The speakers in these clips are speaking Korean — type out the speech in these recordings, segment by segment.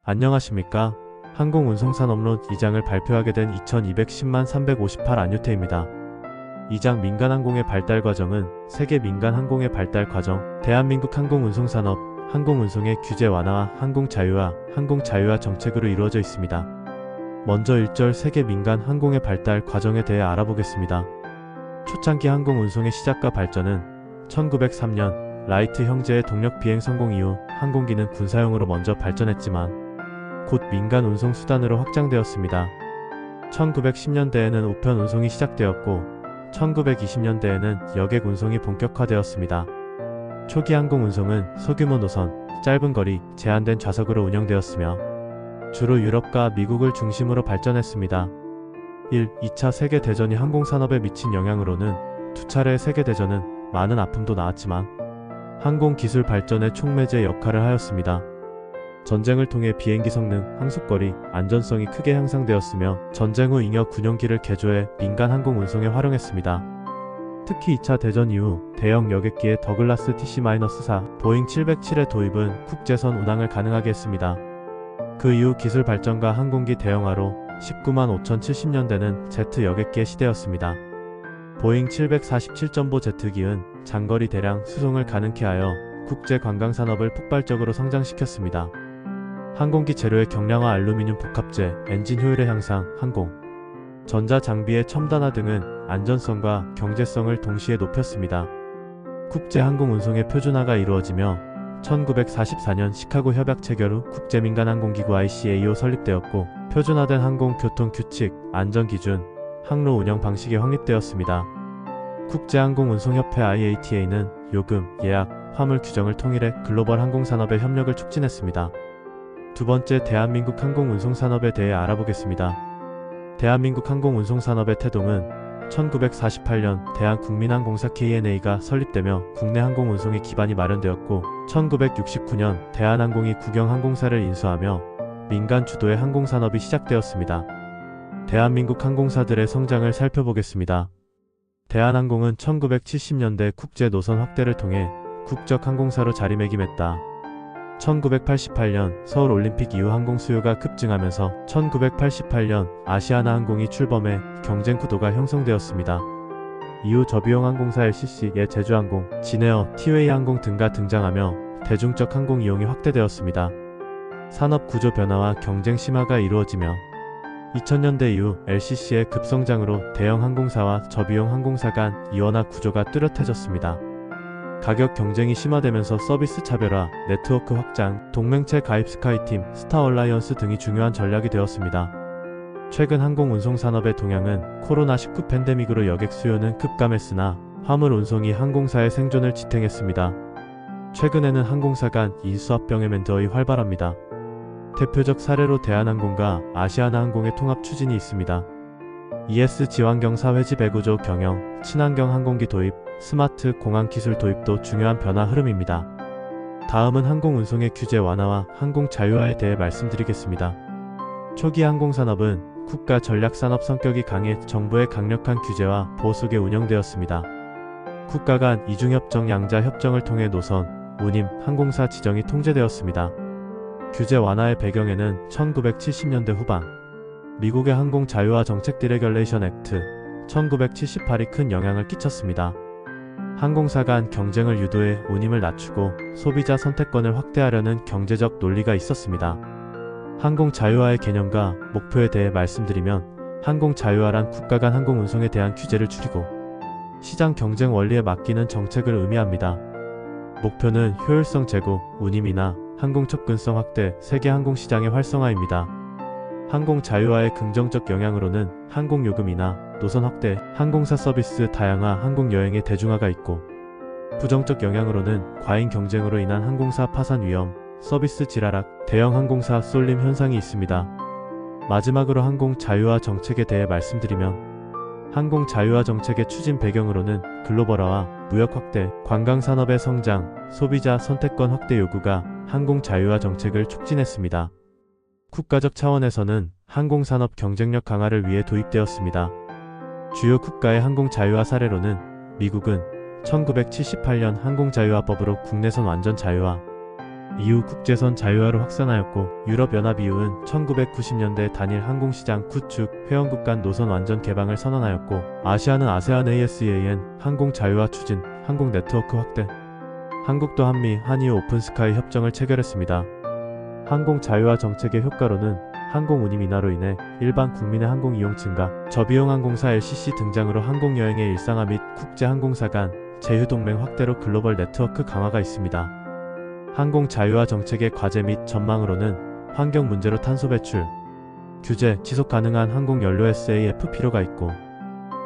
안녕하십니까? 항공운송산업론 2장을 발표하게 된 2210만 358 안유태입니다. 2장 민간항공의 발달 과정은 세계 민간항공의 발달 과정, 대한민국 항공운송산업, 항공운송의 규제 완화와 항공자유화 정책으로 이루어져 있습니다. 먼저 1절 세계 민간 항공의 발달 과정에 대해 알아보겠습니다. 초창기 항공운송의 시작과 발전은 1903년 라이트 형제의 동력 비행 성공 이후 항공기는 군사용으로 먼저 발전했지만 곧 민간 운송 수단으로 확장되었습니다. 1910년대에는 우편 운송이 시작되었고 1920년대에는 여객 운송이 본격화되었습니다. 초기 항공 운송은 소규모 노선, 짧은 거리, 제한된 좌석으로 운영되었으며 주로 유럽과 미국을 중심으로 발전했습니다. 1. 2차 세계대전이 항공산업에 미친 영향으로는 두 차례의 세계대전은 많은 아픔도 낳았지만 항공기술 발전의 촉매제 역할을 하였습니다. 전쟁을 통해 비행기 성능, 항속거리, 안전성이 크게 향상되었으며 전쟁 후 잉여 군용기를 개조해 민간 항공 운송에 활용했습니다. 특히 2차 대전 이후 대형 여객기의 더글라스 TC-4 보잉 707의 도입은 국제선 운항을 가능하게 했습니다. 그 이후 기술 발전과 항공기 대형화로 19만 5070년대는 제트 여객기의 시대였습니다. 보잉 747전보 제트기은 장거리 대량 수송을 가능케 하여 국제 관광산업을 폭발적으로 성장시켰습니다. 항공기 재료의 경량화, 알루미늄 복합재, 엔진 효율의 향상, 항공, 전자 장비의 첨단화 등은 안전성과 경제성을 동시에 높였습니다. 국제 항공 운송의 표준화가 이루어지며 1944년 시카고 협약 체결 후 국제민간항공기구 ICAO 설립되었고 표준화된 항공교통규칙, 안전기준, 항로 운영 방식이 확립되었습니다. 국제항공운송협회 IATA는 요금, 예약, 화물 규정을 통일해 글로벌 항공산업의 협력을 촉진했습니다. 두 번째, 대한민국 항공운송산업에 대해 알아보겠습니다. 대한민국 항공운송산업의 태동은 1948년 대한국민항공사 KNA가 설립되며 국내 항공운송의 기반이 마련되었고 1969년 대한항공이 국영항공사를 인수하며 민간 주도의 항공산업이 시작되었습니다. 대한민국 항공사들의 성장을 살펴보겠습니다. 대한항공은 1970년대 국제 노선 확대를 통해 국적 항공사로 자리매김했다. 1988년 서울올림픽 이후 항공 수요가 급증하면서 1988년 아시아나항공이 출범해 경쟁 구도가 형성되었습니다. 이후 저비용 항공사 LCC의 제주항공, 진에어, 티웨이항공 등가 등장하며 대중적 항공 이용이 확대되었습니다. 산업 구조 변화와 경쟁 심화가 이루어지며 2000년대 이후 LCC의 급성장으로 대형 항공사와 저비용 항공사 간 이원화 구조가 뚜렷해졌습니다. 가격 경쟁이 심화되면서 서비스 차별화, 네트워크 확장, 동맹체 가입 스카이팀, 스타얼라이언스 등이 중요한 전략이 되었습니다. 최근 항공운송산업의 동향은 코로나19 팬데믹으로 여객 수요는 급감했으나 화물 운송이 항공사의 생존을 지탱했습니다. 최근에는 항공사 간 인수합 병행면더이 활발합니다. 대표적 사례로 대한항공과 아시아나항공의 통합 추진이 있습니다. ESG 환경 사회지 배구조 경영, 친환경 항공기 도입, 스마트 공항 기술 도입도 중요한 변화 흐름입니다. 다음은 항공운송의 규제 완화와 항공 자유화에 대해 말씀드리겠습니다. 초기 항공산업은 국가 전략산업 성격이 강해 정부의 강력한 규제와 보호 속에 운영되었습니다. 국가 간 이중협정, 양자협정을 통해 노선, 운임, 항공사 지정이 통제되었습니다. 규제 완화의 배경에는 1970년대 후반 미국의 항공 자유화 정책 디레귤레이션 액트 1978이 큰 영향을 끼쳤습니다. 항공사 간 경쟁을 유도해 운임을 낮추고 소비자 선택권을 확대하려는 경제적 논리가 있었습니다. 항공 자유화의 개념과 목표에 대해 말씀드리면 항공 자유화란 국가 간 항공 운송에 대한 규제를 줄이고 시장 경쟁 원리에 맡기는 정책을 의미합니다. 목표는 효율성 제고, 운임이나 항공 접근성 확대, 세계 항공시장의 활성화입니다. 항공 자유화의 긍정적 영향으로는 항공 요금이나 노선 확대, 항공사 서비스 다양화, 항공 여행의 대중화가 있고 부정적 영향으로는 과잉 경쟁으로 인한 항공사 파산 위험, 서비스 질하락, 대형 항공사 쏠림 현상이 있습니다. 마지막으로 항공 자유화 정책에 대해 말씀드리면 항공 자유화 정책의 추진 배경으로는 글로벌화와 무역 확대, 관광 산업의 성장, 소비자 선택권 확대 요구가 항공 자유화 정책을 촉진했습니다. 국가적 차원에서는 항공산업 경쟁력 강화를 위해 도입되었습니다. 주요 국가의 항공 자유화 사례로는 미국은 1978년 항공자유화법으로 국내선 완전 자유화, 이후 국제선 자유화로 확산하였고 유럽연합 이후는 1990년대 단일 항공시장 구축, 회원국 간 노선 완전 개방을 선언하였고 아시아는 아세안 ASEAN 항공 자유화 추진, 항공 네트워크 확대. 한국도 한미, 한EU 오픈스카이 협정을 체결했습니다. 항공 자유화 정책의 효과로는 항공 운임 인하로 인해 일반 국민의 항공 이용 증가, 저비용 항공사 LCC 등장으로 항공여행의 일상화 및 국제항공사 간 제휴동맹 확대로 글로벌 네트워크 강화가 있습니다. 항공 자유화 정책의 과제 및 전망으로는 환경 문제로 탄소 배출, 규제, 지속 가능한 항공 연료 SAF 필요가 있고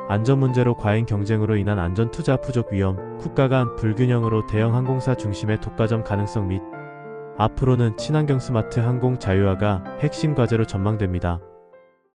안전 문제로 과잉 경쟁으로 인한 안전 투자 부족 위험, 국가 간 불균형으로 대형 항공사 중심의 독과점 가능성 및 앞으로는 친환경 스마트 항공 자유화가 핵심 과제로 전망됩니다.